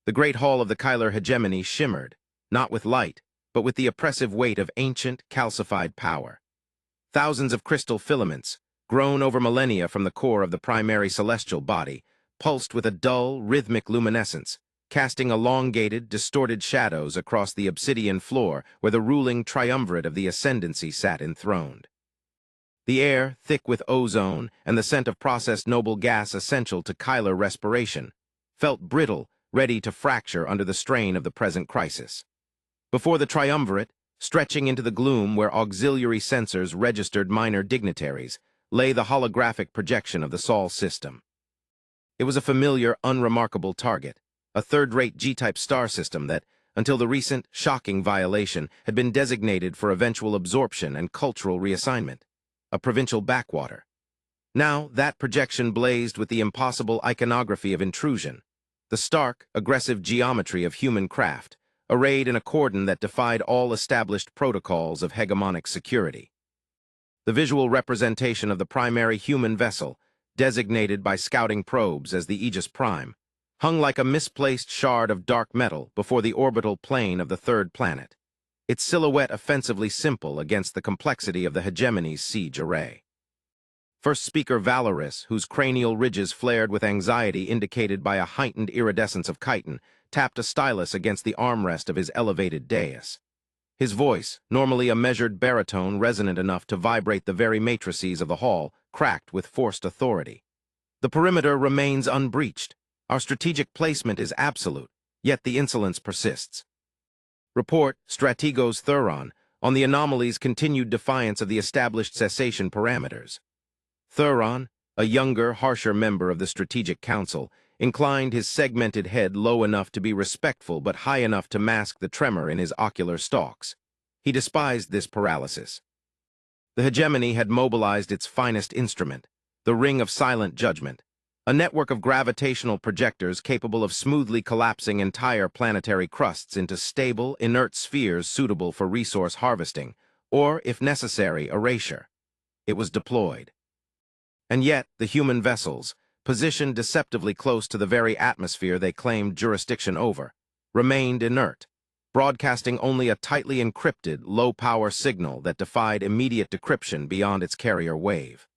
The great hall of the Kyler hegemony shimmered, not with light, but with the oppressive weight of ancient, calcified power. Thousands of crystal filaments, grown over millennia from the core of the primary celestial body, pulsed with a dull, rhythmic luminescence, casting elongated, distorted shadows across the obsidian floor where the ruling triumvirate of the ascendancy sat enthroned. The air, thick with ozone and the scent of processed noble gas essential to Kyler respiration, felt brittle, ready to fracture under the strain of the present crisis. Before the triumvirate, stretching into the gloom where auxiliary sensors registered minor dignitaries, lay the holographic projection of the Sol system. It was a familiar, unremarkable target, a third-rate G-type star system that, until the recent, shocking violation, had been designated for eventual absorption and cultural reassignment, a provincial backwater. Now, that projection blazed with the impossible iconography of intrusion, the stark, aggressive geometry of human craft, arrayed in a cordon that defied all established protocols of hegemonic security. The visual representation of the primary human vessel, designated by scouting probes as the Aegis Prime, hung like a misplaced shard of dark metal before the orbital plane of the third planet, its silhouette offensively simple against the complexity of the hegemony's siege array. First speaker Valorous, whose cranial ridges flared with anxiety indicated by a heightened iridescence of chitin, tapped a stylus against the armrest of his elevated dais. His voice, normally a measured baritone resonant enough to vibrate the very matrices of the hall, cracked with forced authority. The perimeter remains unbreached. Our strategic placement is absolute, yet the insolence persists. Report, Strategos Thuron, on the anomaly's continued defiance of the established cessation parameters. Thuron, a younger, harsher member of the Strategic Council, inclined his segmented head low enough to be respectful but high enough to mask the tremor in his ocular stalks. He despised this paralysis. The hegemony had mobilized its finest instrument, the Ring of Silent Judgment, a network of gravitational projectors capable of smoothly collapsing entire planetary crusts into stable, inert spheres suitable for resource harvesting, or, if necessary, erasure. It was deployed. And yet, the human vessels, positioned deceptively close to the very atmosphere they claimed jurisdiction over, remained inert, broadcasting only a tightly encrypted, low-power signal that defied immediate decryption beyond its carrier wave.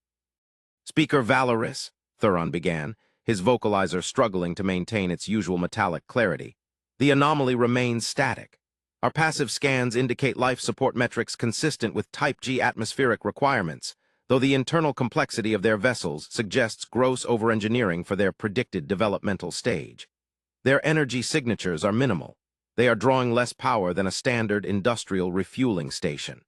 Speaker Valorous, Thuron began, his vocalizer struggling to maintain its usual metallic clarity. The anomaly remains static. Our passive scans indicate life support metrics consistent with Type G atmospheric requirements, though the internal complexity of their vessels suggests gross overengineering for their predicted developmental stage. Their energy signatures are minimal. They are drawing less power than a standard industrial refueling station.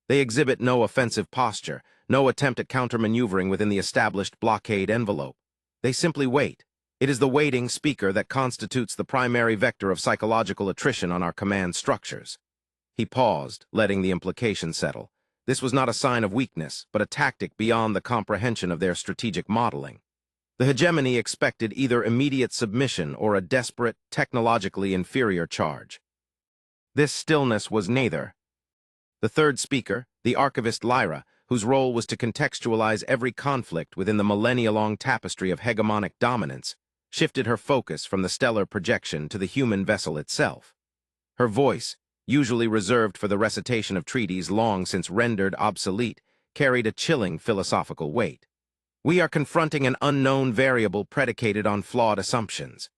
They exhibit no offensive posture, no attempt at counter-maneuvering within the established blockade envelope. They simply wait. It is the waiting speaker that constitutes the primary vector of psychological attrition on our command structures. He paused, letting the implication settle. This was not a sign of weakness, but a tactic beyond the comprehension of their strategic modeling. The hegemony expected either immediate submission or a desperate, technologically inferior charge. This stillness was neither. The third speaker, the archivist Lyra, whose role was to contextualize every conflict within the millennia-long tapestry of hegemonic dominance, shifted her focus from the stellar projection to the human vessel itself. Her voice, usually reserved for the recitation of treaties long since rendered obsolete, carried a chilling philosophical weight. We are confronting an unknown variable predicated on flawed assumptions.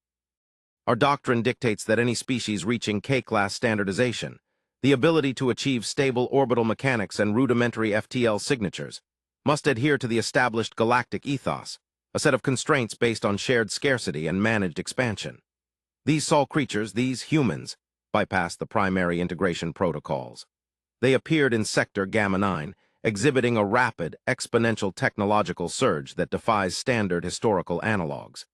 Our doctrine dictates that any species reaching K-class standardization, the ability to achieve stable orbital mechanics and rudimentary FTL signatures, must adhere to the established galactic ethos, a set of constraints based on shared scarcity and managed expansion. These Sol creatures, these humans, bypassed the primary integration protocols. They appeared in Sector Gamma 9, exhibiting a rapid, exponential technological surge that defies standard historical analogs.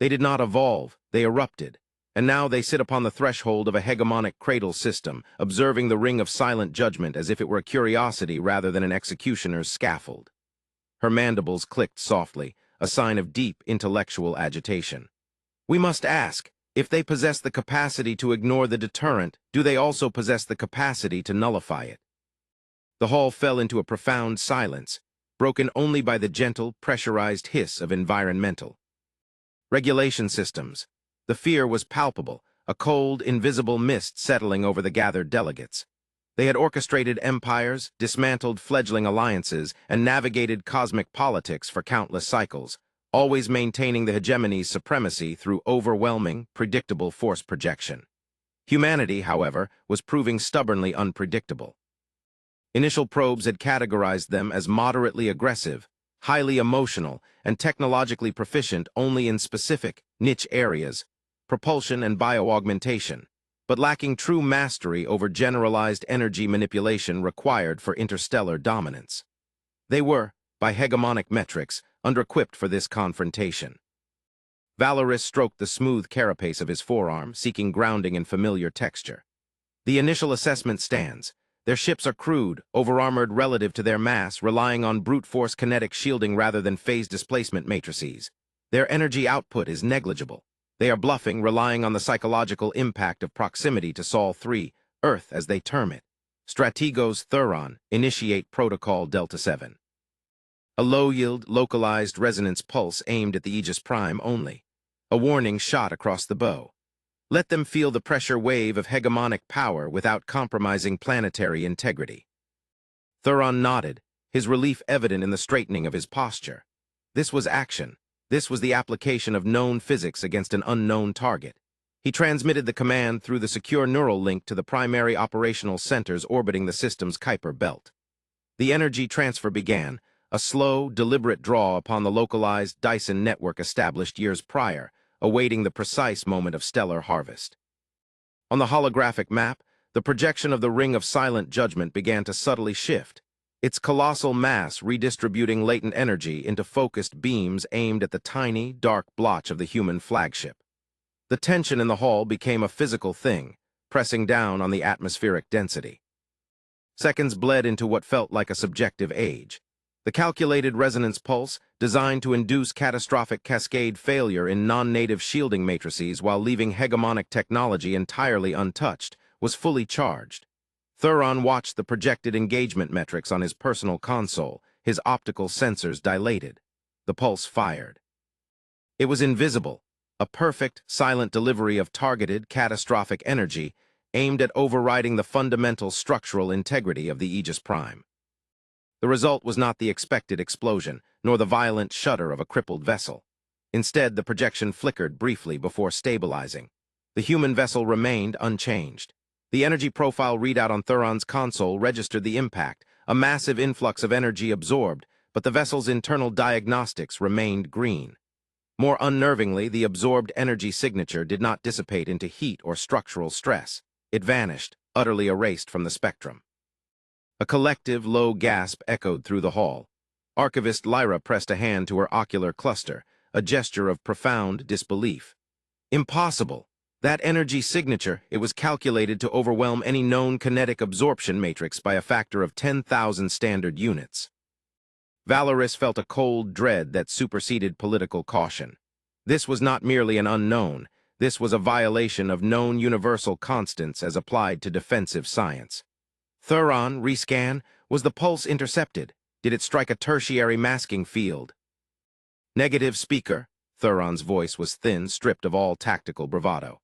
They did not evolve, they erupted, and now they sit upon the threshold of a hegemonic cradle system, observing the Ring of Silent Judgment as if it were a curiosity rather than an executioner's scaffold. Her mandibles clicked softly, a sign of deep intellectual agitation. We must ask, if they possess the capacity to ignore the deterrent, do they also possess the capacity to nullify it? The hall fell into a profound silence, broken only by the gentle, pressurized hiss of environmental regulation systems. The fear was palpable, a cold, invisible mist settling over the gathered delegates. They had orchestrated empires, dismantled fledgling alliances, and navigated cosmic politics for countless cycles, always maintaining the hegemony's supremacy through overwhelming, predictable force projection. Humanity, however, was proving stubbornly unpredictable. Initial probes had categorized them as moderately aggressive, highly emotional, and technologically proficient only in specific, niche areas, propulsion and bioaugmentation, but lacking true mastery over generalized energy manipulation required for interstellar dominance. They were, by hegemonic metrics, under-equipped for this confrontation. Valoris stroked the smooth carapace of his forearm, seeking grounding in familiar texture. The initial assessment stands. Their ships are crude, over-armored relative to their mass, relying on brute force kinetic shielding rather than phase displacement matrices. Their energy output is negligible. They are bluffing, relying on the psychological impact of proximity to Sol 3, Earth as they term it. Strategos Thuron, initiate Protocol Delta 7. A low-yield, localized resonance pulse aimed at the Aegis Prime only. A warning shot across the bow. Let them feel the pressure wave of hegemonic power without compromising planetary integrity. Thuron nodded, his relief evident in the straightening of his posture. This was action. This was the application of known physics against an unknown target. He transmitted the command through the secure neural link to the primary operational centers orbiting the system's Kuiper belt. The energy transfer began, a slow, deliberate draw upon the localized Dyson network established years prior, awaiting the precise moment of stellar harvest. On the holographic map, the projection of the Ring of Silent Judgment began to subtly shift, its colossal mass redistributing latent energy into focused beams aimed at the tiny, dark blotch of the human flagship. The tension in the hall became a physical thing, pressing down on the atmospheric density. Seconds bled into what felt like a subjective age. The calculated resonance pulse, designed to induce catastrophic cascade failure in non-native shielding matrices while leaving hegemonic technology entirely untouched, was fully charged. Thuron watched the projected engagement metrics on his personal console, his optical sensors dilated. The pulse fired. It was invisible, a perfect, silent delivery of targeted, catastrophic energy aimed at overriding the fundamental structural integrity of the Aegis Prime. The result was not the expected explosion, nor the violent shudder of a crippled vessel. Instead, the projection flickered briefly before stabilizing. The human vessel remained unchanged. The energy profile readout on Thuron's console registered the impact, a massive influx of energy absorbed, but the vessel's internal diagnostics remained green. More unnervingly, the absorbed energy signature did not dissipate into heat or structural stress. It vanished, utterly erased from the spectrum. A collective, low gasp echoed through the hall. Archivist Lyra pressed a hand to her ocular cluster, a gesture of profound disbelief. Impossible! That energy signature, it was calculated to overwhelm any known kinetic absorption matrix by a factor of 10,000 standard units. Valoris felt a cold dread that superseded political caution. This was not merely an unknown, this was a violation of known universal constants as applied to defensive science. Thuron, rescan, was the pulse intercepted? Did it strike a tertiary masking field? Negative, speaker. Thuron's voice was thin, stripped of all tactical bravado.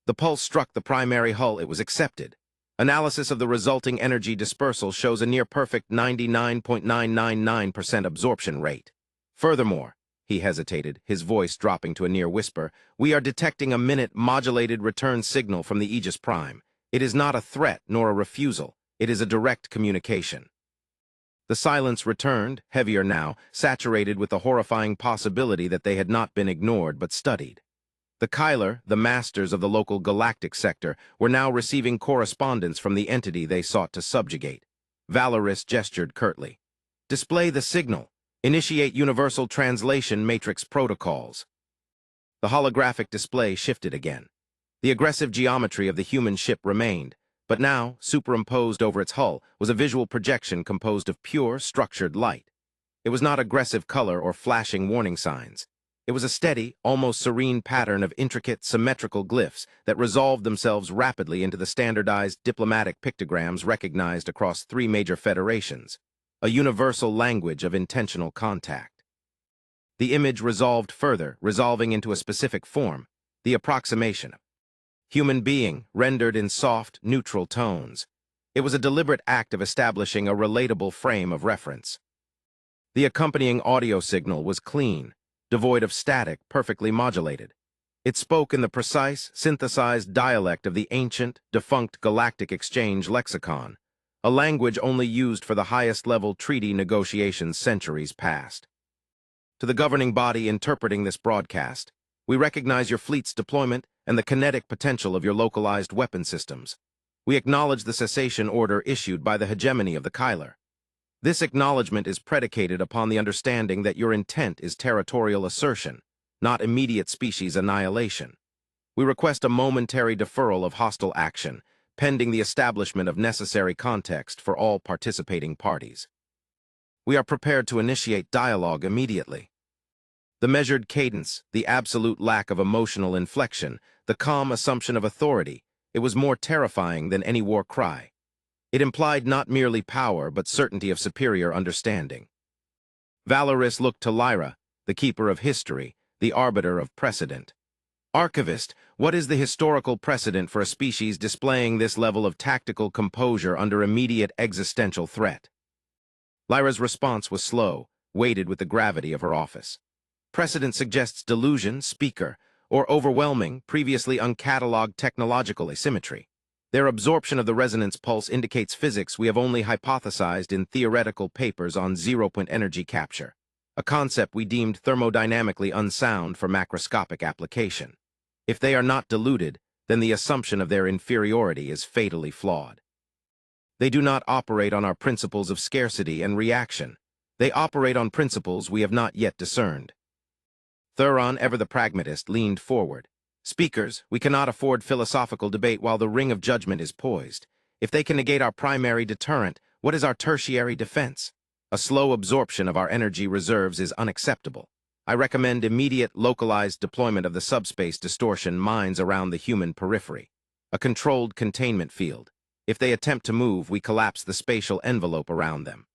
The pulse struck the primary hull. It was accepted. Analysis of the resulting energy dispersal shows a near-perfect 99.999% absorption rate. Furthermore, he hesitated, his voice dropping to a near whisper, we are detecting a minute modulated return signal from the Aegis Prime. It is not a threat nor a refusal. It is a direct communication. The silence returned, heavier now, saturated with the horrifying possibility that they had not been ignored but studied. The Kyler, the masters of the local Galactic sector, were now receiving correspondence from the entity they sought to subjugate. Valoris gestured curtly. Display the signal. Initiate universal translation matrix protocols. The holographic display shifted again. The aggressive geometry of the human ship remained, but now, superimposed over its hull, was a visual projection composed of pure, structured light. It was not aggressive color or flashing warning signs. It was a steady, almost serene pattern of intricate, symmetrical glyphs that resolved themselves rapidly into the standardized diplomatic pictograms recognized across 3 major federations, a universal language of intentional contact. The image resolved further, resolving into a specific form, The approximation. Human being, rendered in soft, neutral tones. It was a deliberate act of establishing a relatable frame of reference. The accompanying audio signal was clean, devoid of static, perfectly modulated. It spoke in the precise, synthesized dialect of the ancient, defunct Galactic exchange lexicon, a language only used for the highest-level treaty negotiations centuries past. To the governing body interpreting this broadcast, we recognize your fleet's deployment and the kinetic potential of your localized weapon systems. We acknowledge the cessation order issued by the hegemony of the Kyler. This acknowledgement is predicated upon the understanding that your intent is territorial assertion, not immediate species annihilation. We request a momentary deferral of hostile action, pending the establishment of necessary context for all participating parties. We are prepared to initiate dialogue immediately. The measured cadence, the absolute lack of emotional inflection, the calm assumption of authority, it was more terrifying than any war cry. It implied not merely power, but certainty of superior understanding. Valoris looked to Lyra, the keeper of history, the arbiter of precedent. Archivist, what is the historical precedent for a species displaying this level of tactical composure under immediate existential threat? Lyra's response was slow, weighted with the gravity of her office. Precedent suggests delusion, speaker, or overwhelming, previously uncatalogued technological asymmetry. Their absorption of the resonance pulse indicates physics we have only hypothesized in theoretical papers on zero-point energy capture, a concept we deemed thermodynamically unsound for macroscopic application. If they are not diluted, then the assumption of their inferiority is fatally flawed. They do not operate on our principles of scarcity and reaction. They operate on principles we have not yet discerned. Thuron, ever the pragmatist, leaned forward. Speakers, we cannot afford philosophical debate while the ring of judgment is poised. If they can negate our primary deterrent, what is our tertiary defense? A slow absorption of our energy reserves is unacceptable. I recommend immediate, localized deployment of the subspace distortion mines around the human periphery. A controlled containment field. If they attempt to move, we collapse the spatial envelope around them.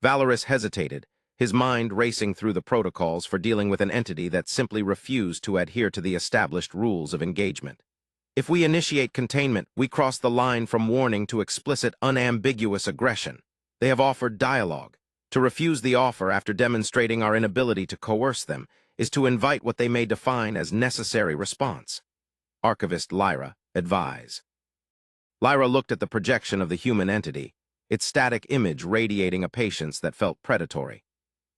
Valoris hesitated, his mind racing through the protocols for dealing with an entity that simply refused to adhere to the established rules of engagement. If we initiate containment, we cross the line from warning to explicit, unambiguous aggression. They have offered dialogue. To refuse the offer after demonstrating our inability to coerce them is to invite what they may define as necessary response. Archivist Lyra, advise. Lyra looked at the projection of the human entity, its static image radiating a patience that felt predatory.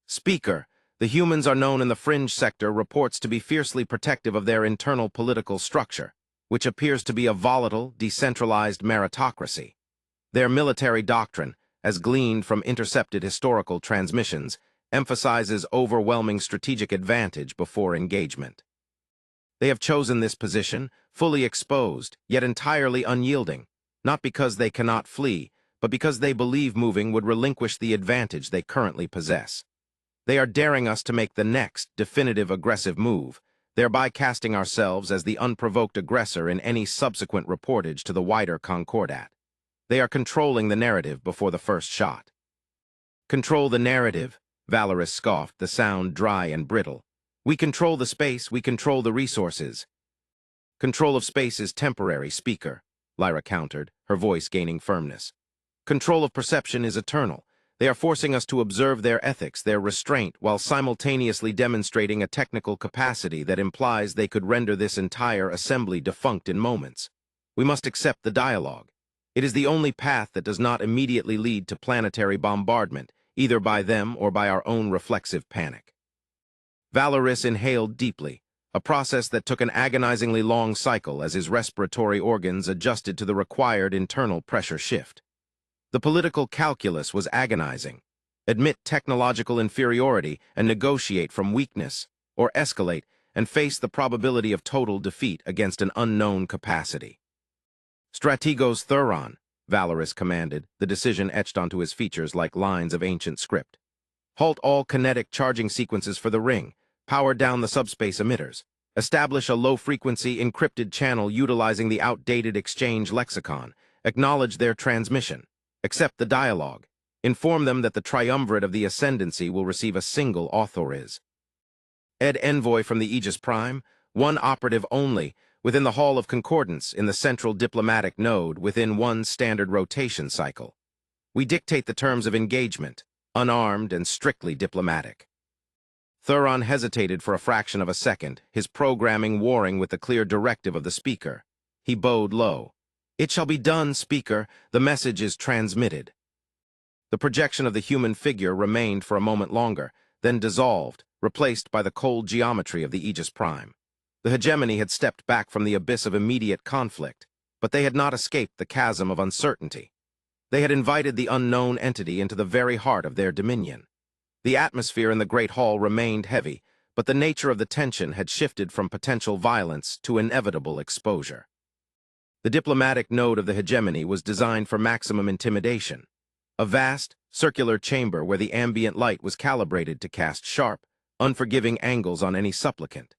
Speaker, the humans are known in the fringe sector reports to be fiercely protective of their internal political structure, which appears to be a volatile, decentralized meritocracy. Their military doctrine, as gleaned from intercepted historical transmissions, emphasizes overwhelming strategic advantage before engagement. They have chosen this position, fully exposed, yet entirely unyielding, not because they cannot flee, but because they believe moving would relinquish the advantage they currently possess. They are daring us to make the next, definitive aggressive move, thereby casting ourselves as the unprovoked aggressor in any subsequent reportage to the wider Concordat. They are controlling the narrative before the first shot. Control the narrative, Valoris scoffed, the sound dry and brittle. We control the space, we control the resources. Control of space is temporary, speaker, Lyra countered, her voice gaining firmness. Control of perception is eternal. They are forcing us to observe their ethics, their restraint, while simultaneously demonstrating a technical capacity that implies they could render this entire assembly defunct in moments. We must accept the dialogue. It is the only path that does not immediately lead to planetary bombardment, either by them or by our own reflexive panic. Valoris inhaled deeply, a process that took an agonizingly long cycle as his respiratory organs adjusted to the required internal pressure shift. The political calculus was agonizing. Admit technological inferiority and negotiate from weakness, or escalate and face the probability of total defeat against an unknown capacity. Strategos Thuron, Valoris commanded, the decision etched onto his features like lines of ancient script. Halt all kinetic charging sequences for the ring, power down the subspace emitters, establish a low-frequency encrypted channel utilizing the outdated exchange lexicon, acknowledge their transmission. Accept the dialogue. Inform them that the triumvirate of the ascendancy will receive a single authoriz. Ed Envoy from the Aegis Prime, one operative only, within the Hall of Concordance in the central diplomatic node within one standard rotation cycle. We dictate the terms of engagement, unarmed and strictly diplomatic. Thuron hesitated for a fraction of a second, his programming warring with the clear directive of the speaker. He bowed low. "It shall be done, speaker. The message is transmitted." The projection of the human figure remained for a moment longer, then dissolved, replaced by the cold geometry of the Aegis Prime. The hegemony had stepped back from the abyss of immediate conflict, but they had not escaped the chasm of uncertainty. They had invited the unknown entity into the very heart of their dominion. The atmosphere in the Great Hall remained heavy, but the nature of the tension had shifted from potential violence to inevitable exposure. The diplomatic node of the hegemony was designed for maximum intimidation. A vast, circular chamber where the ambient light was calibrated to cast sharp, unforgiving angles on any supplicant.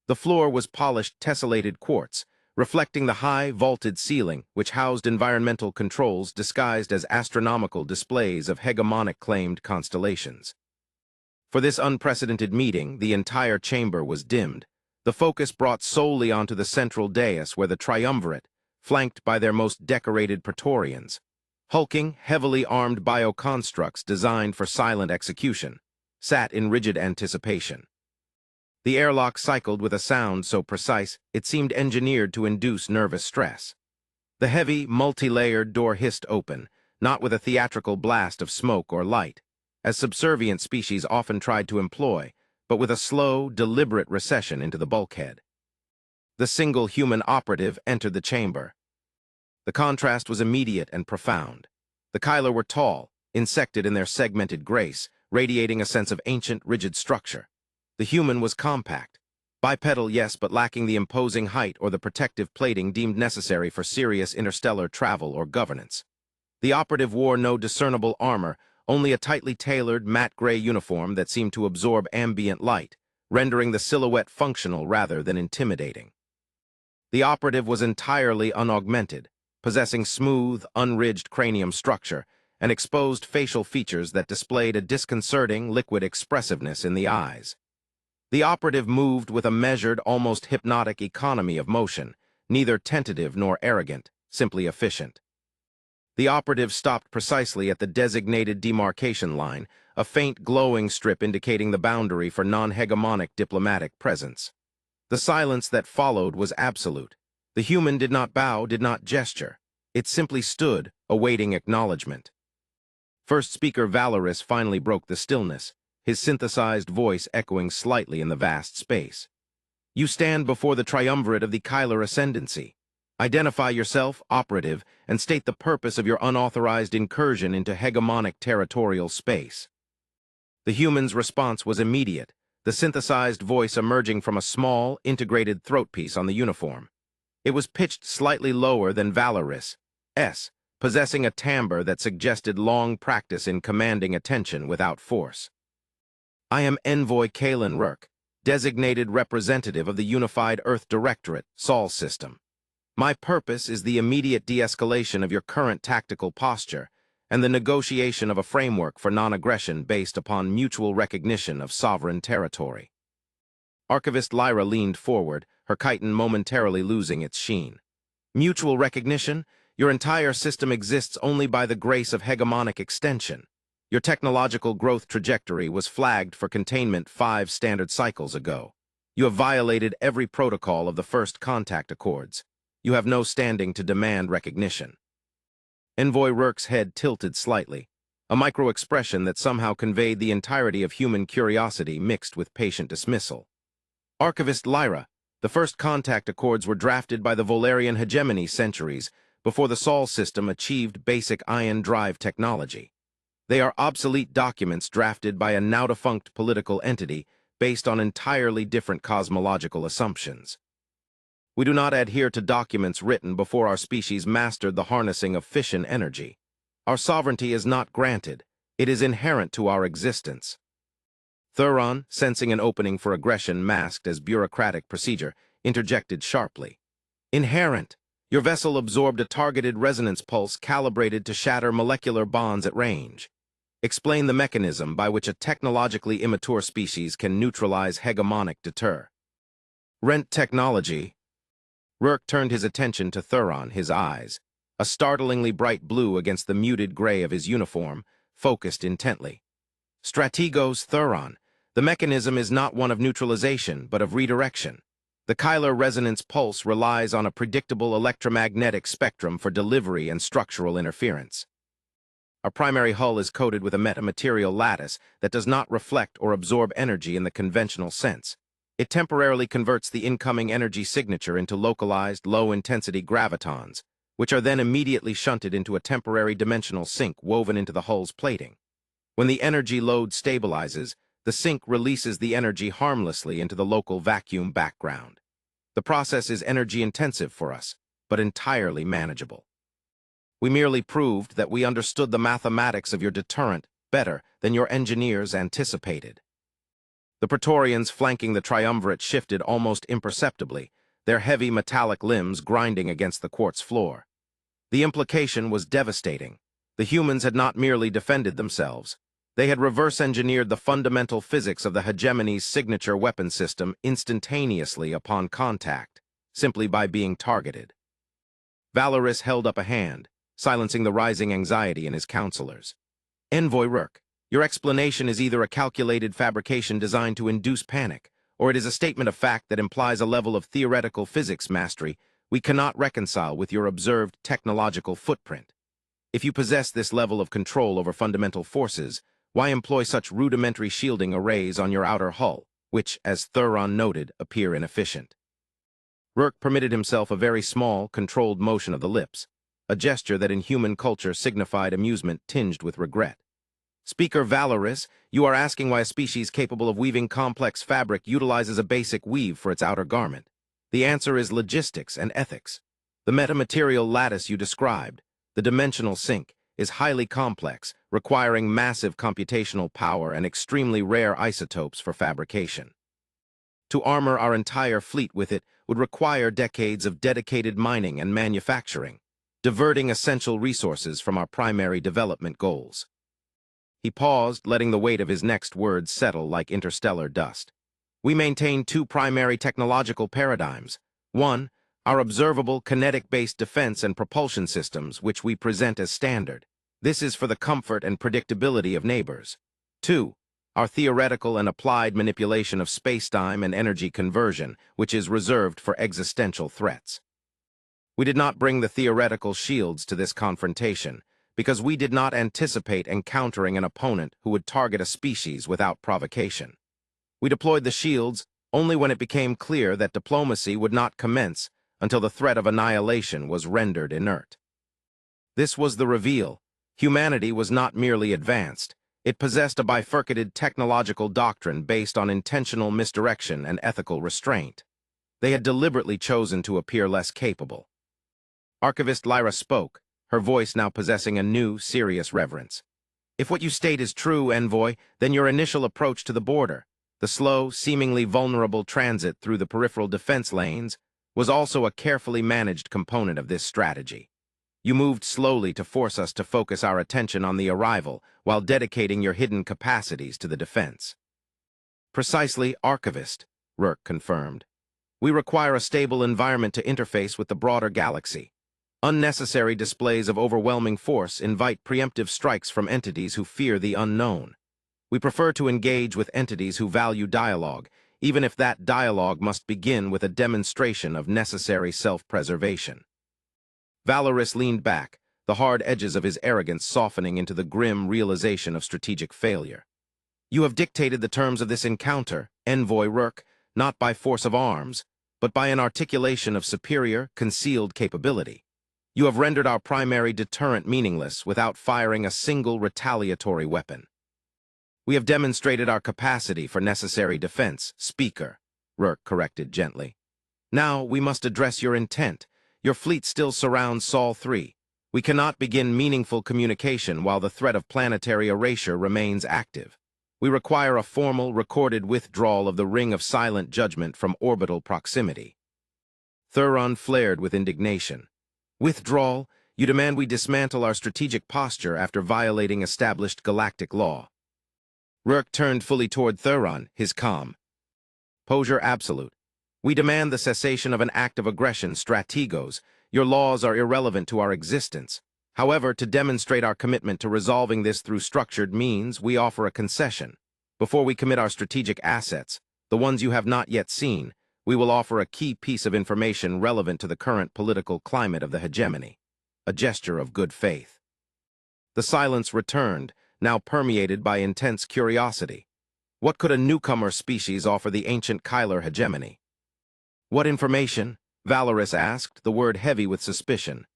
The floor was polished tessellated quartz, reflecting the high, vaulted ceiling which housed environmental controls disguised as astronomical displays of hegemonic-claimed constellations. For this unprecedented meeting, the entire chamber was dimmed, the focus brought solely onto the central dais where the triumvirate, flanked by their most decorated Praetorians, hulking, heavily armed bioconstructs designed for silent execution, sat in rigid anticipation. The airlock cycled with a sound so precise it seemed engineered to induce nervous stress. The heavy, multi-layered door hissed open, not with a theatrical blast of smoke or light, as subservient species often tried to employ, but with a slow, deliberate recession into the bulkhead. The single human operative entered the chamber. The contrast was immediate and profound. The Kyler were tall, insected in their segmented grace, radiating a sense of ancient, rigid structure. The human was compact. Bipedal, yes, but lacking the imposing height or the protective plating deemed necessary for serious interstellar travel or governance. The operative wore no discernible armor, only a tightly tailored, matte gray uniform that seemed to absorb ambient light, rendering the silhouette functional rather than intimidating. The operative was entirely unaugmented, possessing smooth, unridged cranium structure and exposed facial features that displayed a disconcerting, liquid expressiveness in the eyes. The operative moved with a measured, almost hypnotic economy of motion, neither tentative nor arrogant, simply efficient. The operative stopped precisely at the designated demarcation line, a faint glowing strip indicating the boundary for non-hegemonic diplomatic presence. The silence that followed was absolute. The human did not bow, did not gesture. It simply stood, awaiting acknowledgement. First speaker Valorous finally broke the stillness, his synthesized voice echoing slightly in the vast space. "You stand before the triumvirate of the Kyler Ascendancy. Identify yourself, operative, and state the purpose of your unauthorized incursion into hegemonic territorial space." The human's response was immediate, the synthesized voice emerging from a small, integrated throatpiece on the uniform. It was pitched slightly lower than Valorous' S, possessing a timbre that suggested long practice in commanding attention without force. "I am Envoy Kalen Rurk, designated representative of the Unified Earth Directorate, Sol System. My purpose is the immediate de-escalation of your current tactical posture and the negotiation of a framework for non-aggression based upon mutual recognition of sovereign territory." Archivist Lyra leaned forward, her chitin momentarily losing its sheen. "Mutual recognition? Your entire system exists only by the grace of hegemonic extension. Your technological growth trajectory was flagged for containment 5 standard cycles ago. You have violated every protocol of the First Contact Accords. You have no standing to demand recognition." Envoy Rurk's head tilted slightly, a micro-expression that somehow conveyed the entirety of human curiosity mixed with patient dismissal. "Archivist Lyra, the First Contact Accords were drafted by the Volarian hegemony centuries before the Sol system achieved basic ion drive technology. They are obsolete documents drafted by a now-defunct political entity based on entirely different cosmological assumptions. We do not adhere to documents written before our species mastered the harnessing of fission energy. Our sovereignty is not granted. It is inherent to our existence." Thuron, sensing an opening for aggression masked as bureaucratic procedure, interjected sharply. "Inherent. Your vessel absorbed a targeted resonance pulse calibrated to shatter molecular bonds at range. Explain the mechanism by which a technologically immature species can neutralize hegemonic deter." Rent technology. Rourke turned his attention to Thuron, his eyes, a startlingly bright blue against the muted gray of his uniform, focused intently. Strategos Thuron. The mechanism is not one of neutralization, but of redirection. The Kyler resonance pulse relies on a predictable electromagnetic spectrum for delivery and structural interference. Our primary hull is coated with a metamaterial lattice that does not reflect or absorb energy in the conventional sense. It temporarily converts the incoming energy signature into localized, low-intensity gravitons, which are then immediately shunted into a temporary dimensional sink woven into the hull's plating. When the energy load stabilizes, the sink releases the energy harmlessly into the local vacuum background. The process is energy-intensive for us, but entirely manageable. We merely proved that we understood the mathematics of your deterrent better than your engineers anticipated. The Praetorians flanking the triumvirate shifted almost imperceptibly, their heavy metallic limbs grinding against the quartz floor. The implication was devastating. The humans had not merely defended themselves. They had reverse-engineered the fundamental physics of the hegemony's signature weapon system instantaneously upon contact, simply by being targeted. Valorous held up a hand, silencing the rising anxiety in his counselors. Envoy Rourke, your explanation is either a calculated fabrication designed to induce panic, or it is a statement of fact that implies a level of theoretical physics mastery we cannot reconcile with your observed technological footprint. If you possess this level of control over fundamental forces, why employ such rudimentary shielding arrays on your outer hull, which, as Thuron noted, appear inefficient? Rourke permitted himself a very small, controlled motion of the lips, a gesture that in human culture signified amusement tinged with regret. Speaker Valorous, you are asking why a species capable of weaving complex fabric utilizes a basic weave for its outer garment. The answer is logistics and ethics. The metamaterial lattice you described, the dimensional sink, is highly complex, requiring massive computational power and extremely rare isotopes for fabrication. To armor our entire fleet with it would require decades of dedicated mining and manufacturing, diverting essential resources from our primary development goals. He paused, letting the weight of his next words settle like interstellar dust. We maintain two primary technological paradigms. One, our observable kinetic-based defense and propulsion systems, which we present as standard. This is for the comfort and predictability of neighbors. Two, our theoretical and applied manipulation of spacetime and energy conversion, which is reserved for existential threats. We did not bring the theoretical shields to this confrontation, because we did not anticipate encountering an opponent who would target a species without provocation. We deployed the shields only when it became clear that diplomacy would not commence until the threat of annihilation was rendered inert. This was the reveal. Humanity was not merely advanced. It possessed a bifurcated technological doctrine based on intentional misdirection and ethical restraint. They had deliberately chosen to appear less capable. Archivist Lyra spoke, her voice now possessing a new, serious reverence. If what you state is true, Envoy, then your initial approach to the border, the slow, seemingly vulnerable transit through the peripheral defense lanes, was also a carefully managed component of this strategy. You moved slowly to force us to focus our attention on the arrival while dedicating your hidden capacities to the defense. Precisely, Archivist, Rourke confirmed. We require a stable environment to interface with the broader galaxy. Unnecessary displays of overwhelming force invite preemptive strikes from entities who fear the unknown. We prefer to engage with entities who value dialogue, even if that dialogue must begin with a demonstration of necessary self-preservation. Valorous leaned back, the hard edges of his arrogance softening into the grim realization of strategic failure. You have dictated the terms of this encounter, Envoy Rourke, not by force of arms, but by an articulation of superior, concealed capability. You have rendered our primary deterrent meaningless without firing a single retaliatory weapon. We have demonstrated our capacity for necessary defense, Speaker, Rourke corrected gently. Now we must address your intent. Your fleet still surrounds Sol 3. We cannot begin meaningful communication while the threat of planetary erasure remains active. We require a formal, recorded withdrawal of the Ring of Silent Judgment from orbital proximity. Thuron flared with indignation. Withdrawal? You demand we dismantle our strategic posture after violating established galactic law. Rourke turned fully toward Thuron, his calm. Posure absolute. We demand the cessation of an act of aggression, strategos. Your laws are irrelevant to our existence. However, to demonstrate our commitment to resolving this through structured means, we offer a concession. Before we commit our strategic assets, the ones you have not yet seen, we will offer a key piece of information relevant to the current political climate of the hegemony. A gesture of good faith. The silence returned, now permeated by intense curiosity. What could a newcomer species offer the ancient Kyler hegemony? What information? Valorous asked, the word heavy with suspicion.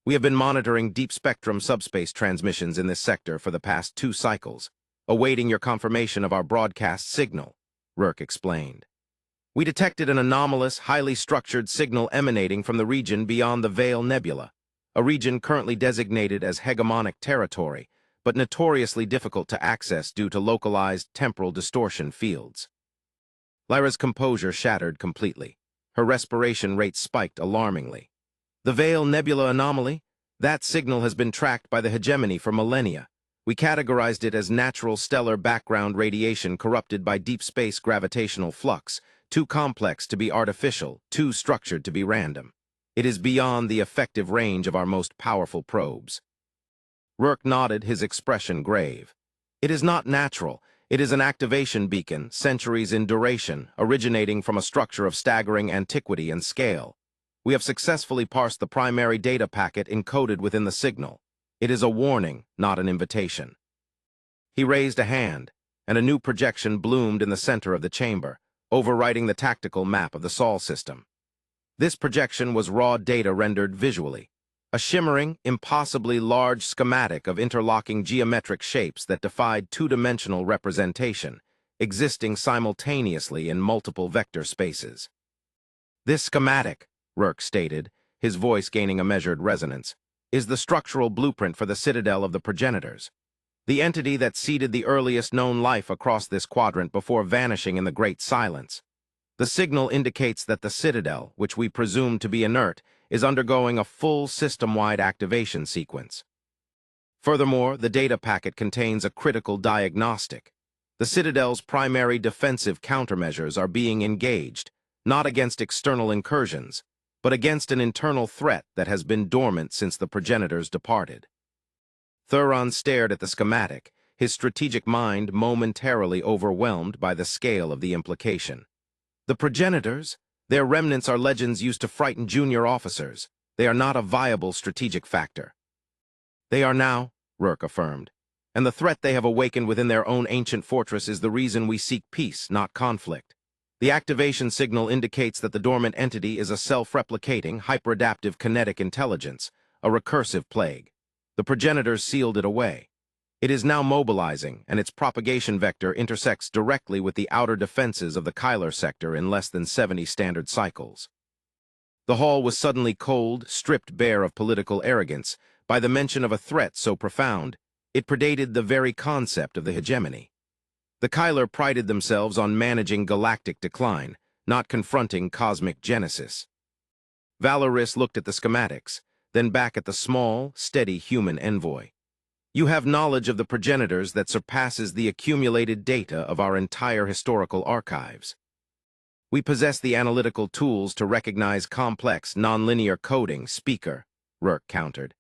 We have been monitoring deep-spectrum subspace transmissions in this sector for the past 2 cycles, awaiting your confirmation of our broadcast signal, Rourke explained. We detected an anomalous, highly structured signal emanating from the region beyond the Veil Nebula, a region currently designated as hegemonic territory, but notoriously difficult to access due to localized temporal distortion fields. Lyra's composure shattered completely. Her respiration rate spiked alarmingly. The Veil Nebula anomaly? That signal has been tracked by the hegemony for millennia. We categorized it as natural stellar background radiation corrupted by deep space gravitational flux, too complex to be artificial, too structured to be random. It is beyond the effective range of our most powerful probes. Rourke nodded, his expression grave. It is not natural. It is an activation beacon, centuries in duration, originating from a structure of staggering antiquity and scale. We have successfully parsed the primary data packet encoded within the signal. It is a warning, not an invitation. He raised a hand, and a new projection bloomed in the center of the chamber, overwriting the tactical map of the Sol system. This projection was raw data rendered visually, a shimmering, impossibly large schematic of interlocking geometric shapes that defied two-dimensional representation, existing simultaneously in multiple vector spaces. This schematic, Rourke stated, his voice gaining a measured resonance, is the structural blueprint for the citadel of the progenitors, the entity that seeded the earliest known life across this quadrant before vanishing in the Great Silence. The signal indicates that the citadel, which we presume to be inert, is undergoing a full system-wide activation sequence. Furthermore, the data packet contains a critical diagnostic. The citadel's primary defensive countermeasures are being engaged, not against external incursions, but against an internal threat that has been dormant since the progenitors departed. Thuron stared at the schematic, his strategic mind momentarily overwhelmed by the scale of the implication. The progenitors? Their remnants are legends used to frighten junior officers. They are not a viable strategic factor. They are now, Rourke affirmed, and the threat they have awakened within their own ancient fortress is the reason we seek peace, not conflict. The activation signal indicates that the dormant entity is a self-replicating, hyperadaptive kinetic intelligence, a recursive plague. The progenitors sealed it away. It is now mobilizing, and its propagation vector intersects directly with the outer defenses of the Kyler sector in less than 70 standard cycles. The hall was suddenly cold, stripped bare of political arrogance, by the mention of a threat so profound, it predated the very concept of the hegemony. The Kyler prided themselves on managing galactic decline, not confronting cosmic genesis. Valorous looked at the schematics, then back at the small, steady human envoy. You have knowledge of the progenitors that surpasses the accumulated data of our entire historical archives. We possess the analytical tools to recognize complex, nonlinear coding, speaker, Rourke countered.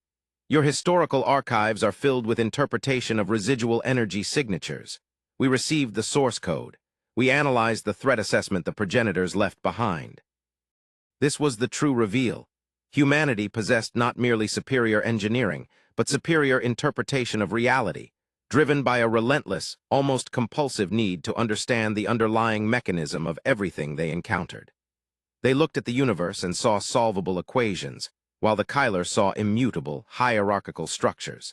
Your historical archives are filled with interpretation of residual energy signatures. We received the source code. We analyzed the threat assessment the progenitors left behind. This was the true reveal. Humanity possessed not merely superior engineering, but superior interpretation of reality, driven by a relentless, almost compulsive need to understand the underlying mechanism of everything they encountered. They looked at the universe and saw solvable equations, while the Kyler saw immutable, hierarchical structures.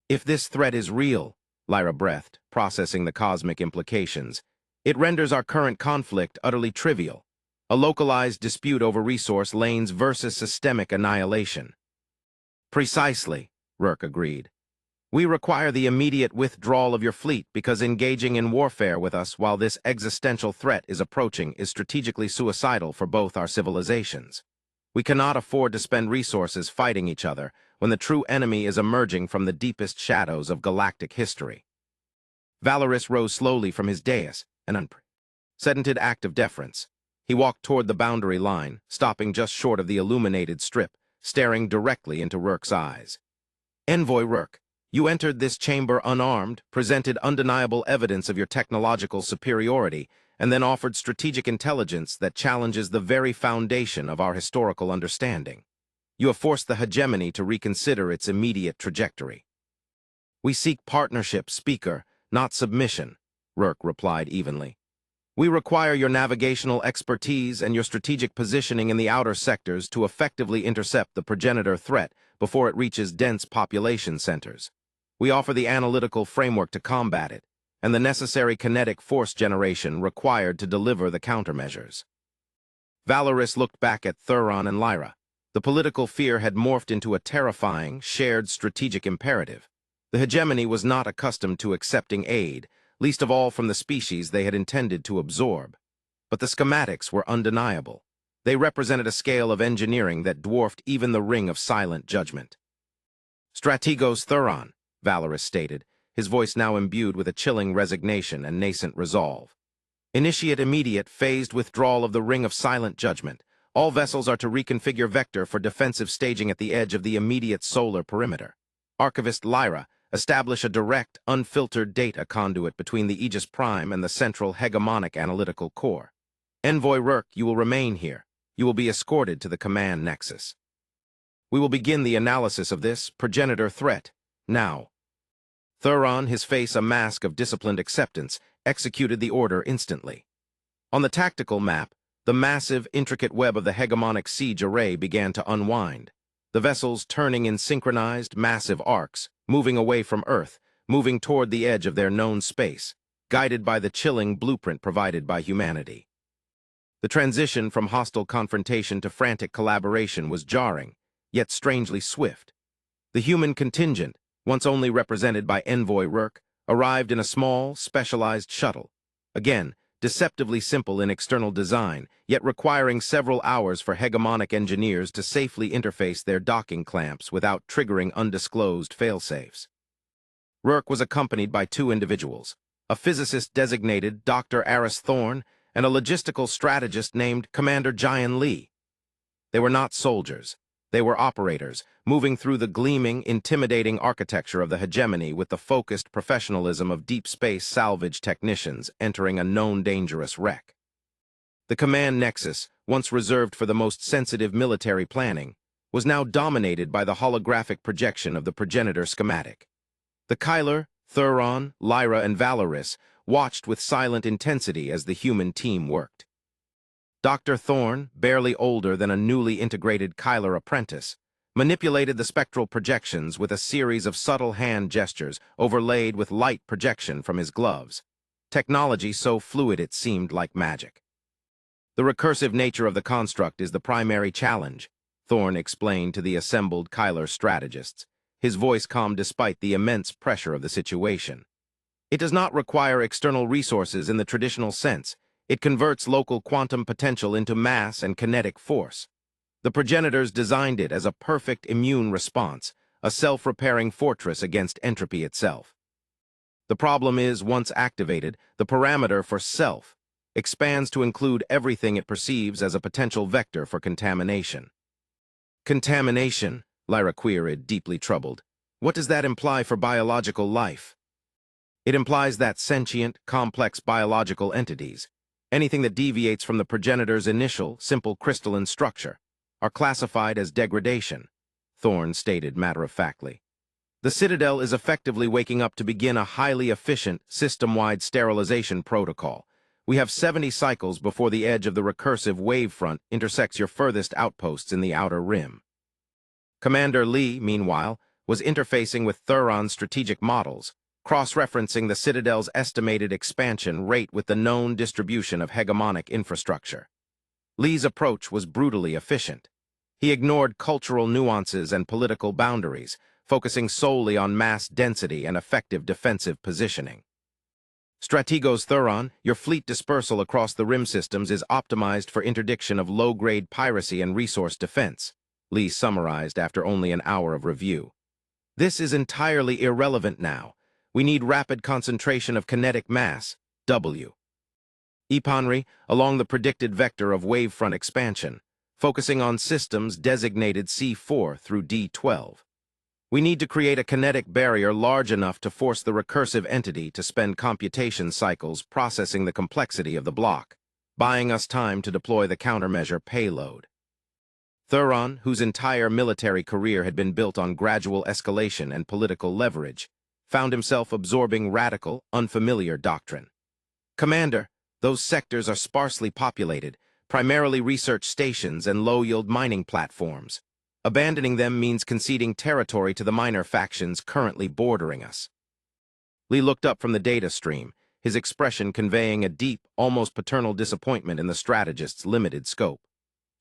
If this threat is real, Lyra breathed, processing the cosmic implications, it renders our current conflict utterly trivial, a localized dispute over resource lanes versus systemic annihilation. Precisely, Rourke agreed. We require the immediate withdrawal of your fleet because engaging in warfare with us while this existential threat is approaching is strategically suicidal for both our civilizations. We cannot afford to spend resources fighting each other when the true enemy is emerging from the deepest shadows of galactic history. Valorous rose slowly from his dais, an unprecedented act of deference. He walked toward the boundary line, stopping just short of the illuminated strip, staring directly into Rourke's eyes. Envoy Rourke, you entered this chamber unarmed, presented undeniable evidence of your technological superiority, and then offered strategic intelligence that challenges the very foundation of our historical understanding. You have forced the hegemony to reconsider its immediate trajectory. We seek partnership, Speaker, not submission, Rourke replied evenly. We require your navigational expertise and your strategic positioning in the outer sectors to effectively intercept the progenitor threat before it reaches dense population centers. We offer the analytical framework to combat it, and the necessary kinetic force generation required to deliver the countermeasures. Valorous looked back at Thuron and Lyra. The political fear had morphed into a terrifying, shared strategic imperative. The hegemony was not accustomed to accepting aid, least of all from the species they had intended to absorb. But the schematics were undeniable. They represented a scale of engineering that dwarfed even the Ring of Silent Judgment. Strategos Thuron, Valorous stated, his voice now imbued with a chilling resignation and nascent resolve. Initiate immediate phased withdrawal of the Ring of Silent Judgment. All vessels are to reconfigure vector for defensive staging at the edge of the immediate solar perimeter. Archivist Lyra, establish a direct, unfiltered data conduit between the Aegis Prime and the central hegemonic analytical core. Envoy Rourke, you will remain here. You will be escorted to the command nexus. We will begin the analysis of this progenitor threat, now. Thuron, his face a mask of disciplined acceptance, executed the order instantly. On the tactical map, the massive, intricate web of the hegemonic siege array began to unwind, the vessels turning in synchronized, massive arcs, moving away from Earth, moving toward the edge of their known space, guided by the chilling blueprint provided by humanity. The transition from hostile confrontation to frantic collaboration was jarring, yet strangely swift. The human contingent, once only represented by Envoy Rourke, arrived in a small, specialized shuttle. Again, deceptively simple in external design, yet requiring several hours for hegemonic engineers to safely interface their docking clamps without triggering undisclosed failsafes. Rourke was accompanied by two individuals, a physicist designated Dr. Aris Thorne and a logistical strategist named Commander Jian Lee. They were not soldiers. They were operators, moving through the gleaming, intimidating architecture of the hegemony with the focused professionalism of deep space salvage technicians entering a known dangerous wreck. The command nexus, once reserved for the most sensitive military planning, was now dominated by the holographic projection of the progenitor schematic. The Kyler, Thuron, Lyra, and Valorous watched with silent intensity as the human team worked. Dr. Thorne, barely older than a newly integrated Kyler apprentice, manipulated the spectral projections with a series of subtle hand gestures overlaid with light projection from his gloves, technology so fluid it seemed like magic. The recursive nature of the construct is the primary challenge, Thorne explained to the assembled Kyler strategists, his voice calm despite the immense pressure of the situation. It does not require external resources in the traditional sense. It converts local quantum potential into mass and kinetic force. The progenitors designed it as a perfect immune response, a self-repairing fortress against entropy itself. The problem is, once activated, the parameter for self expands to include everything it perceives as a potential vector for contamination. Contamination, Lyra queried, deeply troubled. What does that imply for biological life? It implies that sentient, complex biological entities, anything that deviates from the progenitor's initial, simple crystalline structure, are classified as degradation, Thorne stated matter-of-factly. The Citadel is effectively waking up to begin a highly efficient, system-wide sterilization protocol. We have 70 cycles before the edge of the recursive wavefront intersects your furthest outposts in the outer rim. Commander Lee, meanwhile, was interfacing with Thuron's strategic models, cross-referencing the Citadel's estimated expansion rate with the known distribution of hegemonic infrastructure. Lee's approach was brutally efficient. He ignored cultural nuances and political boundaries, focusing solely on mass density and effective defensive positioning. Strategos Thuron, your fleet dispersal across the rim systems is optimized for interdiction of low-grade piracy and resource defense, Lee summarized after only an hour of review. This is entirely irrelevant now. We need rapid concentration of kinetic mass, W. Eponry, along the predicted vector of wavefront expansion, focusing on systems designated C4 through D12. We need to create a kinetic barrier large enough to force the recursive entity to spend computation cycles processing the complexity of the block, buying us time to deploy the countermeasure payload. Thuron, whose entire military career had been built on gradual escalation and political leverage, found himself absorbing radical, unfamiliar doctrine. Commander, those sectors are sparsely populated, primarily research stations and low-yield mining platforms. Abandoning them means conceding territory to the minor factions currently bordering us. Lee looked up from the data stream, his expression conveying a deep, almost paternal disappointment in the strategist's limited scope.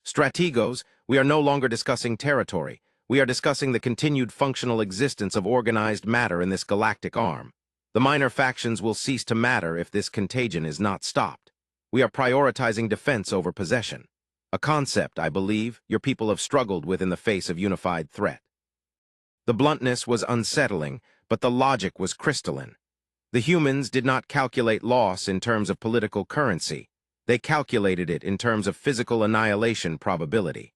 Strategos, we are no longer discussing territory. We are discussing the continued functional existence of organized matter in this galactic arm. The minor factions will cease to matter if this contagion is not stopped. We are prioritizing defense over possession. A concept, I believe, your people have struggled with in the face of unified threat. The bluntness was unsettling, but the logic was crystalline. The humans did not calculate loss in terms of political currency. They calculated it in terms of physical annihilation probability.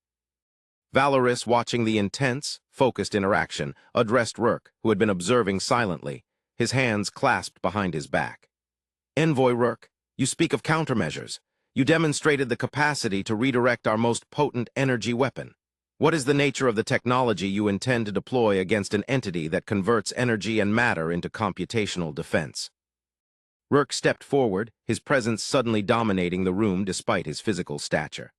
Valorous, watching the intense, focused interaction, addressed Rourke, who had been observing silently, his hands clasped behind his back. Envoy Rourke, you speak of countermeasures. You demonstrated the capacity to redirect our most potent energy weapon. What is the nature of the technology you intend to deploy against an entity that converts energy and matter into computational defense? Rourke stepped forward, his presence suddenly dominating the room despite his physical stature.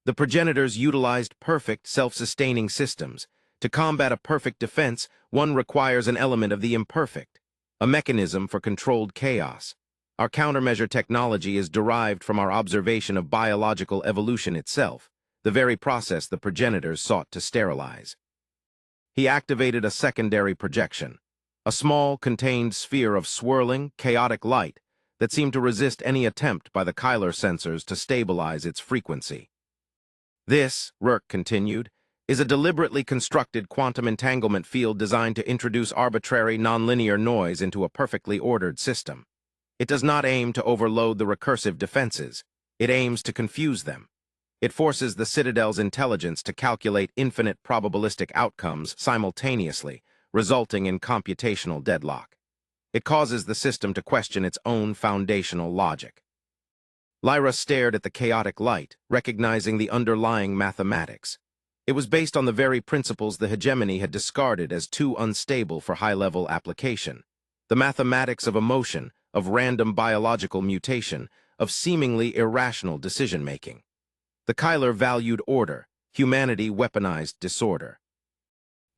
The progenitors utilized perfect, self-sustaining systems. To combat a perfect defense, one requires an element of the imperfect, a mechanism for controlled chaos. Our countermeasure technology is derived from our observation of biological evolution itself, the very process the progenitors sought to sterilize. He activated a secondary projection, a small, contained sphere of swirling, chaotic light that seemed to resist any attempt by the Kyler sensors to stabilize its frequency. This, Rourke continued, is a deliberately constructed quantum entanglement field designed to introduce arbitrary, nonlinear noise into a perfectly ordered system. It does not aim to overload the recursive defenses. It aims to confuse them. It forces the Citadel's intelligence to calculate infinite probabilistic outcomes simultaneously, resulting in computational deadlock. It causes the system to question its own foundational logic. Lyra stared at the chaotic light, recognizing the underlying mathematics. It was based on the very principles the hegemony had discarded as too unstable for high-level application. The mathematics of emotion, of random biological mutation, of seemingly irrational decision-making. The Kyler valued order, humanity weaponized disorder.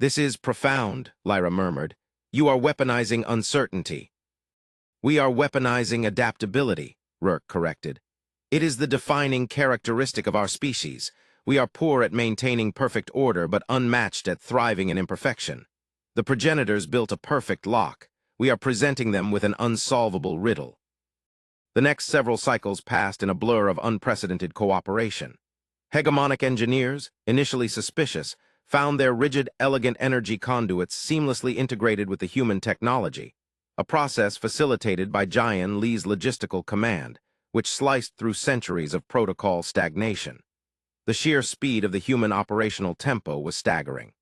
This is profound, Lyra murmured. You are weaponizing uncertainty. We are weaponizing adaptability, Rourke corrected. It is the defining characteristic of our species. We are poor at maintaining perfect order, but unmatched at thriving in imperfection. The progenitors built a perfect lock. We are presenting them with an unsolvable riddle. The next several cycles passed in a blur of unprecedented cooperation. Hegemonic engineers, initially suspicious, found their rigid, elegant energy conduits seamlessly integrated with the human technology, a process facilitated by Jian Li's logistical command, which sliced through centuries of protocol stagnation. The sheer speed of the human operational tempo was staggering.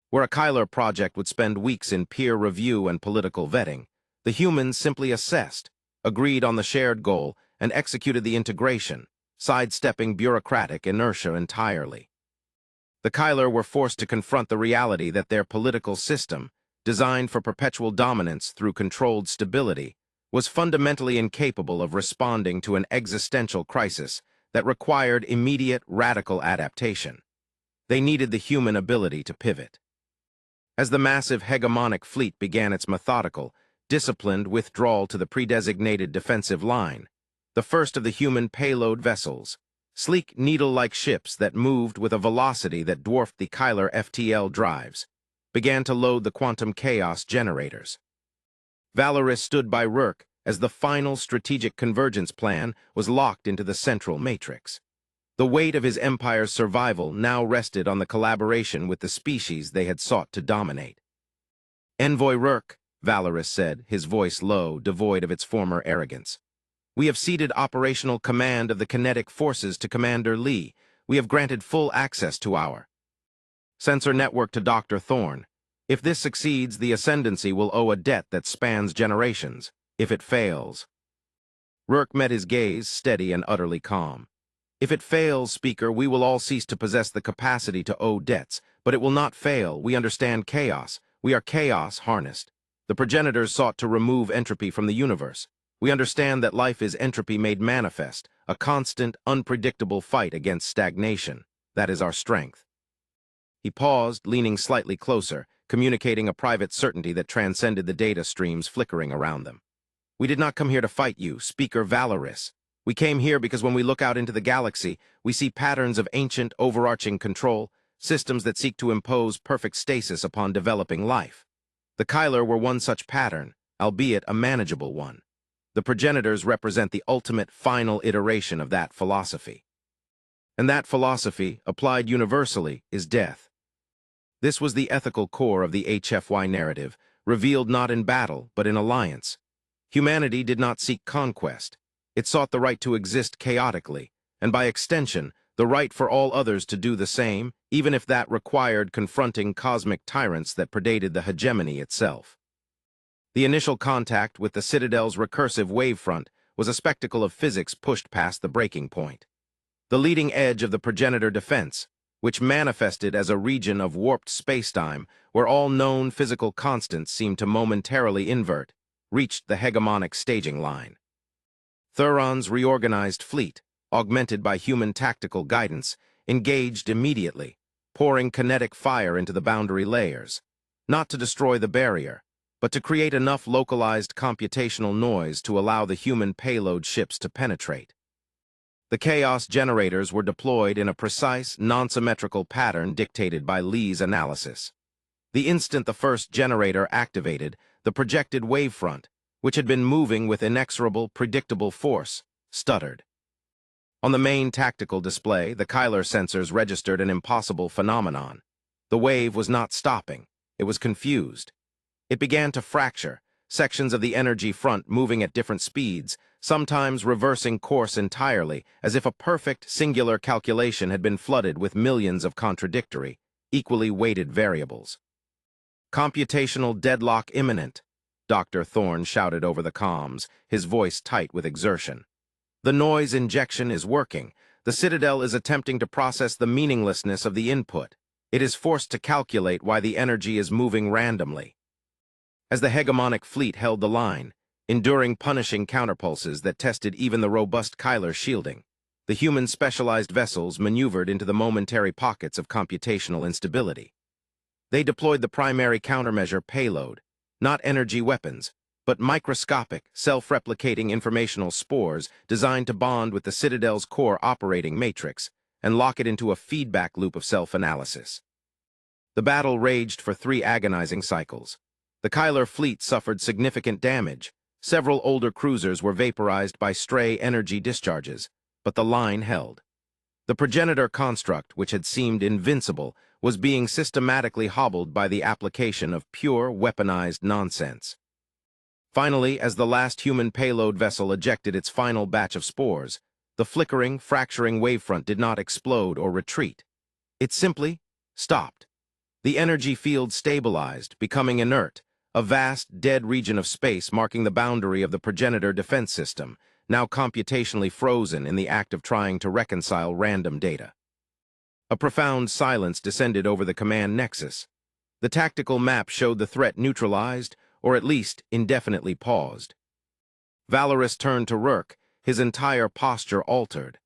Where a Kyler project would spend weeks in peer review and political vetting, the humans simply assessed, agreed on the shared goal, and executed the integration, sidestepping bureaucratic inertia entirely. The Kyler were forced to confront the reality that their political system, designed for perpetual dominance through controlled stability, was fundamentally incapable of responding to an existential crisis that required immediate, radical adaptation. They needed the human ability to pivot. As the massive hegemonic fleet began its methodical, disciplined withdrawal to the predesignated defensive line, the first of the human payload vessels, sleek needle-like ships that moved with a velocity that dwarfed the Kyler FTL drives, began to load the quantum chaos generators. Valorous stood by Rourke as the final strategic convergence plan was locked into the central matrix. The weight of his empire's survival now rested on the collaboration with the species they had sought to dominate. Envoy Rourke, Valorous said, his voice low, devoid of its former arrogance. We have ceded operational command of the kinetic forces to Commander Lee. We have granted full access to our sensor network to Dr. Thorne. If this succeeds, the Ascendancy will owe a debt that spans generations. If it fails..." Rourke met his gaze, steady and utterly calm. "If it fails, Speaker, we will all cease to possess the capacity to owe debts, but it will not fail. We understand chaos. We are chaos harnessed. The progenitors sought to remove entropy from the universe. We understand that life is entropy made manifest, a constant, unpredictable fight against stagnation. That is our strength." He paused, leaning slightly closer, communicating a private certainty that transcended the data streams flickering around them. "We did not come here to fight you, Speaker Valorous. We came here because when we look out into the galaxy, we see patterns of ancient, overarching control, systems that seek to impose perfect stasis upon developing life. The Kyler were one such pattern, albeit a manageable one. The progenitors represent the ultimate, final iteration of that philosophy. And that philosophy, applied universally, is death. This was the ethical core of the HFY narrative, revealed not in battle, but in alliance. Humanity did not seek conquest. It sought the right to exist chaotically, and by extension, the right for all others to do the same, even if that required confronting cosmic tyrants that predated the hegemony itself. The initial contact with the Citadel's recursive wavefront was a spectacle of physics pushed past the breaking point. The leading edge of the progenitor defense, which manifested as a region of warped spacetime where all known physical constants seemed to momentarily invert, reached the hegemonic staging line. Thuron's reorganized fleet, augmented by human tactical guidance, engaged immediately, pouring kinetic fire into the boundary layers, not to destroy the barrier, but to create enough localized computational noise to allow the human payload ships to penetrate. The chaos generators were deployed in a precise, non-symmetrical pattern dictated by Lee's analysis. The instant the first generator activated, the projected wavefront, which had been moving with inexorable, predictable force, stuttered. On the main tactical display, the Kyler sensors registered an impossible phenomenon. The wave was not stopping. It was confused. It began to fracture, sections of the energy front moving at different speeds, sometimes reversing course entirely, as if a perfect, singular calculation had been flooded with millions of contradictory, equally weighted variables. "Computational deadlock imminent," Dr. Thorne shouted over the comms, his voice tight with exertion. "The noise injection is working. The Citadel is attempting to process the meaninglessness of the input. It is forced to calculate why the energy is moving randomly." As the hegemonic fleet held the line, enduring punishing counterpulses that tested even the robust Kyler shielding, the human specialized vessels maneuvered into the momentary pockets of computational instability. They deployed the primary countermeasure payload, not energy weapons, but microscopic, self-replicating informational spores designed to bond with the Citadel's core operating matrix and lock it into a feedback loop of self-analysis. The battle raged for 3 agonizing cycles. The Kyler fleet suffered significant damage. Several older cruisers were vaporized by stray energy discharges, but the line held. The progenitor construct, which had seemed invincible, was being systematically hobbled by the application of pure, weaponized nonsense. Finally, as the last human payload vessel ejected its final batch of spores, the flickering, fracturing wavefront did not explode or retreat. It simply stopped. The energy field stabilized, becoming inert, a vast, dead region of space marking the boundary of the progenitor defense system, now computationally frozen in the act of trying to reconcile random data. A profound silence descended over the command nexus. The tactical map showed the threat neutralized, or at least indefinitely paused. Valorous turned to Rourke, his entire posture altered.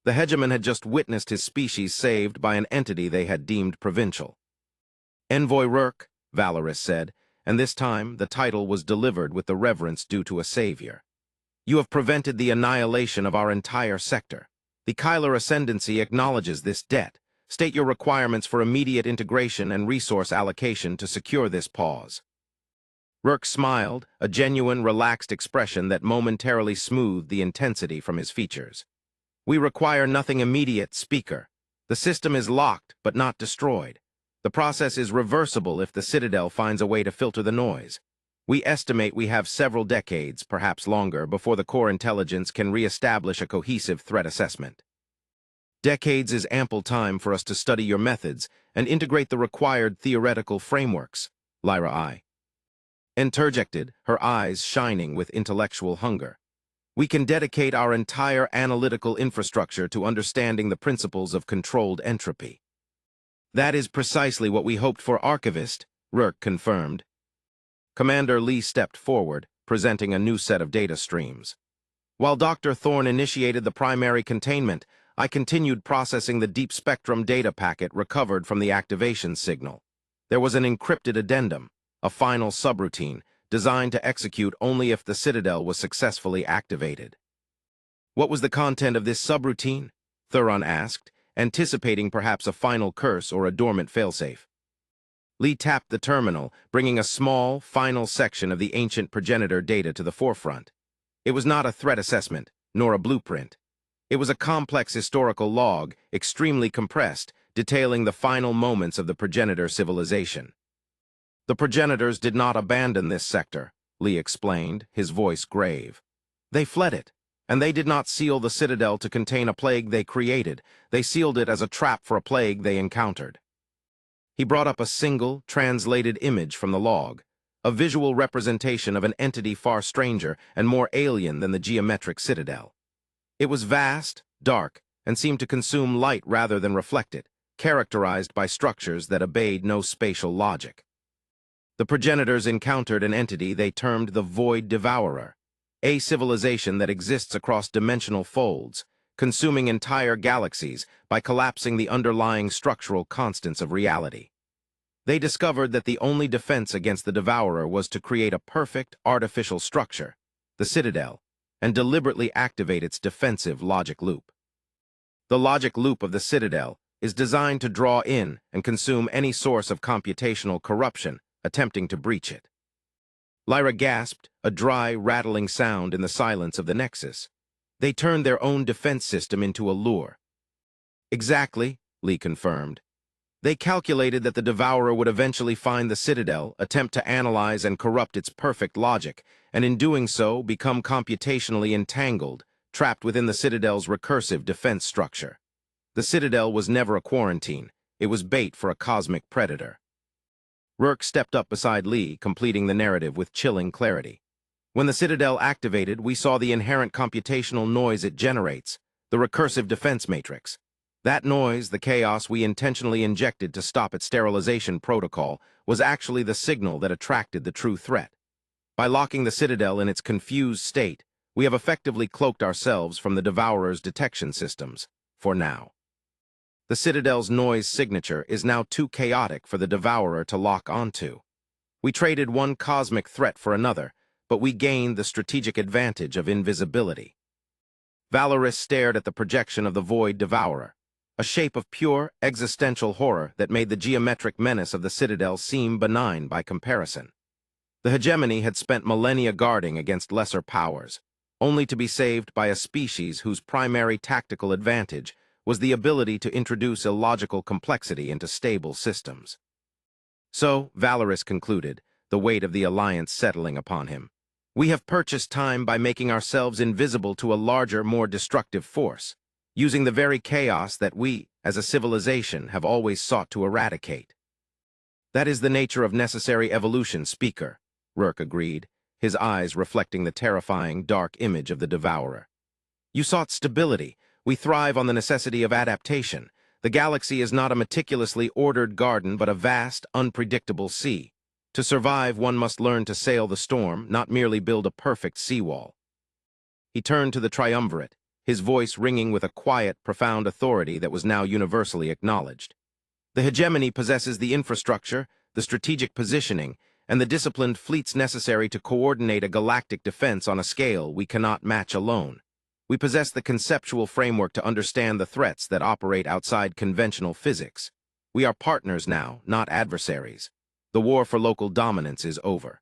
The hegemon had just witnessed his species saved by an entity they had deemed provincial. "Envoy Rourke," Valorous said, and this time the title was delivered with the reverence due to a savior. "You have prevented the annihilation of our entire sector. The Kyler Ascendancy acknowledges this debt. State your requirements for immediate integration and resource allocation to secure this pause." Rourke smiled, a genuine, relaxed expression that momentarily smoothed the intensity from his features. "We require nothing immediate, Speaker. The system is locked, but not destroyed. The process is reversible if the Citadel finds a way to filter the noise. We estimate we have several decades, perhaps longer, before the core intelligence can re-establish a cohesive threat assessment. Decades is ample time for us to study your methods and integrate the required theoretical frameworks, Lyra I interjected, her eyes shining with intellectual hunger. We can dedicate our entire analytical infrastructure to understanding the principles of controlled entropy. That is precisely what we hoped for, Archivist, Rourke confirmed. Commander Lee stepped forward, presenting a new set of data streams. While Dr. Thorne initiated the primary containment, I continued processing the deep spectrum data packet recovered from the activation signal. There was an encrypted addendum, a final subroutine, designed to execute only if the Citadel was successfully activated. What was the content of this subroutine? Thuron asked, anticipating perhaps a final curse or a dormant failsafe. Lee tapped the terminal, bringing a small, final section of the ancient progenitor data to the forefront. It was not a threat assessment, nor a blueprint. It was a complex historical log, extremely compressed, detailing the final moments of the progenitor civilization. The progenitors did not abandon this sector, Lee explained, his voice grave. They fled it, and they did not seal the Citadel to contain a plague they created. They sealed it as a trap for a plague they encountered. He brought up a single, translated image from the log, a visual representation of an entity far stranger and more alien than the geometric Citadel. It was vast, dark, and seemed to consume light rather than reflect it, characterized by structures that obeyed no spatial logic. The progenitors encountered an entity they termed the Void Devourer, a civilization that exists across dimensional folds, consuming entire galaxies by collapsing the underlying structural constants of reality. They discovered that the only defense against the Devourer was to create a perfect artificial structure, the Citadel, and deliberately activate its defensive logic loop. The logic loop of the Citadel is designed to draw in and consume any source of computational corruption attempting to breach it. Lyra gasped, a dry, rattling sound in the silence of the Nexus. They turned their own defense system into a lure. Exactly, Lee confirmed. They calculated that the Devourer would eventually find the Citadel, attempt to analyze and corrupt its perfect logic, and in doing so become computationally entangled, trapped within the Citadel's recursive defense structure. The Citadel was never a quarantine. It was bait for a cosmic predator. Rourke stepped up beside Lee, completing the narrative with chilling clarity. When the Citadel activated, we saw the inherent computational noise it generates, the recursive defense matrix. That noise, the chaos we intentionally injected to stop its sterilization protocol, was actually the signal that attracted the true threat. By locking the Citadel in its confused state, we have effectively cloaked ourselves from the Devourer's detection systems, for now. The Citadel's noise signature is now too chaotic for the Devourer to lock onto. We traded one cosmic threat for another, but we gained the strategic advantage of invisibility. Valoris stared at the projection of the Void Devourer, a shape of pure, existential horror that made the geometric menace of the Citadel seem benign by comparison. The hegemony had spent millennia guarding against lesser powers, only to be saved by a species whose primary tactical advantage was the ability to introduce illogical complexity into stable systems. So, Valoris concluded, the weight of the Alliance settling upon him. We have purchased time by making ourselves invisible to a larger, more destructive force, using the very chaos that we, as a civilization, have always sought to eradicate. That is the nature of necessary evolution, Speaker, Rourke agreed, his eyes reflecting the terrifying, dark image of the Devourer. You sought stability. We thrive on the necessity of adaptation. The galaxy is not a meticulously ordered garden, but a vast, unpredictable sea. To survive, one must learn to sail the storm, not merely build a perfect seawall. He turned to the triumvirate, his voice ringing with a quiet, profound authority that was now universally acknowledged. The hegemony possesses the infrastructure, the strategic positioning, and the disciplined fleets necessary to coordinate a galactic defense on a scale we cannot match alone. We possess the conceptual framework to understand the threats that operate outside conventional physics. We are partners now, not adversaries. The war for local dominance is over.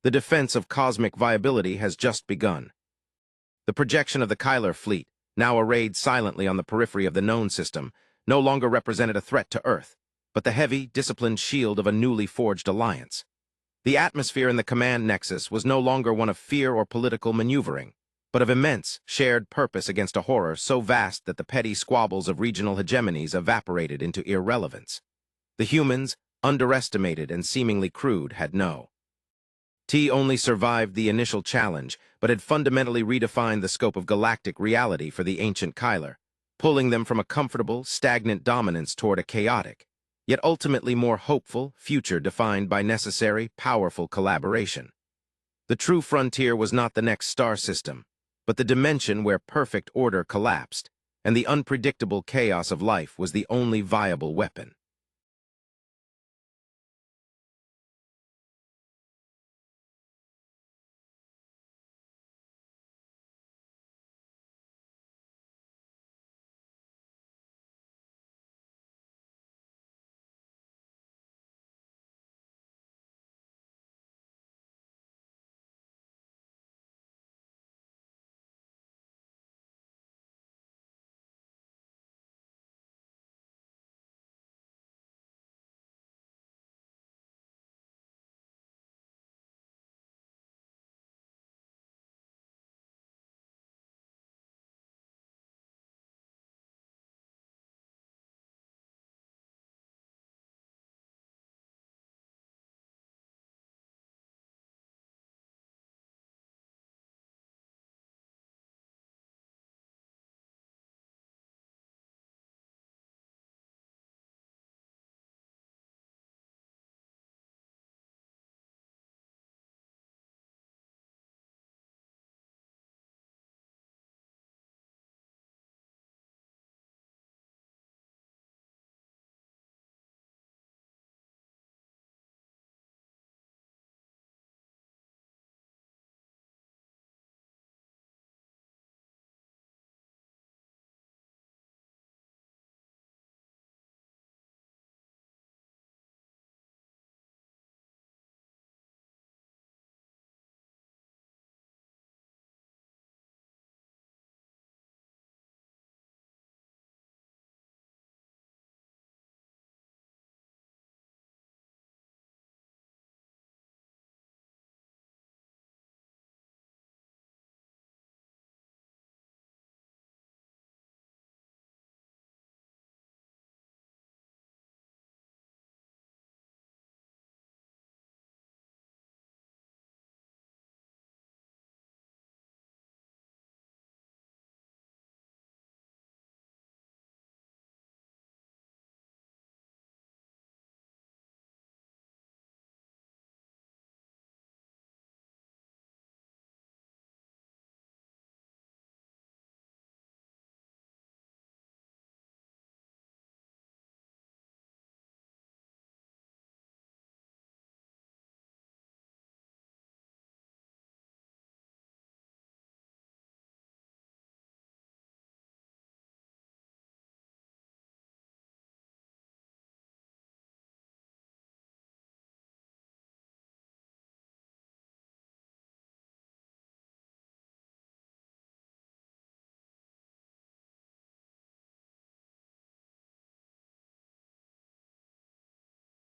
The defense of cosmic viability has just begun. The projection of the Kyler fleet, now arrayed silently on the periphery of the known system, no longer represented a threat to Earth, but the heavy, disciplined shield of a newly forged alliance. The atmosphere in the command nexus was no longer one of fear or political maneuvering, but of immense, shared purpose against a horror so vast that the petty squabbles of regional hegemonies evaporated into irrelevance. The humans, underestimated and seemingly crude, had no T only survived the initial challenge, but had fundamentally redefined the scope of galactic reality for the ancient Kyler, pulling them from a comfortable, stagnant dominance toward a chaotic, yet ultimately more hopeful, future defined by necessary, powerful collaboration. The true frontier was not the next star system, but the dimension where perfect order collapsed, and the unpredictable chaos of life was the only viable weapon.